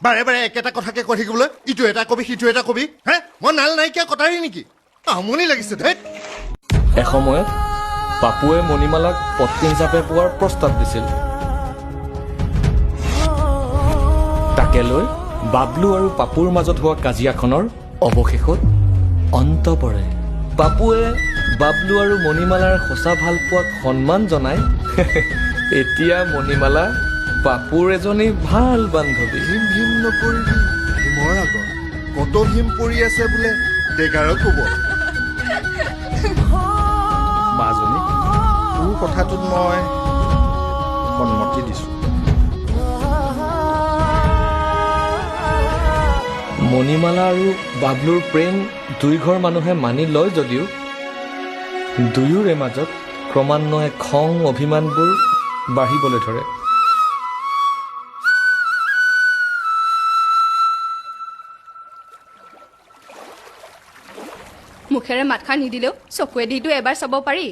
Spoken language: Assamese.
বাৰে বাৰে একেটা কথাকে কৈ থাকিবলৈ ইটো এটা কবি সিটো এটা কবি হে মই নাল নাইকিয়া কথাই নেকি আমনি লাগিছে ধেত এসময়ত পাপুৱে মণিমালাক পত্নী হিচাপে পোৱাৰ প্ৰস্তাৱ দিছিল তাকে লৈ বাবলু আৰু পাপুৰ মাজত হোৱা কাজিয়াখনৰ অৱশেষত অন্ত পৰে পাপুৱে বাবলু আৰু মণিমালাৰ সঁচা ভাল পোৱাক সন্মান জনাই এতিয়া মণিমালা পাপুৰ এজনী ভাল বান্ধৱী ভীম ভীম নপৰিবি ভীমৰ আগত কত ভীম পৰি আছে বোলে ডেগাৰো কব মাজনী তোৰ কথাটোত মই সন্মতি দিছোঁ মণিমালা আৰু বাবলুৰ প্ৰেম দুই ঘৰ মানুহে মানি লয় যদিও দুয়োৰে মাজত ক্ৰমান্বয়ে খং অভিমানবোৰ বাঢ়িবলৈ ধৰে মুখেৰে মাতষাৰ নিদিলেও চকুৱেদিতো এবাৰ চাব পাৰি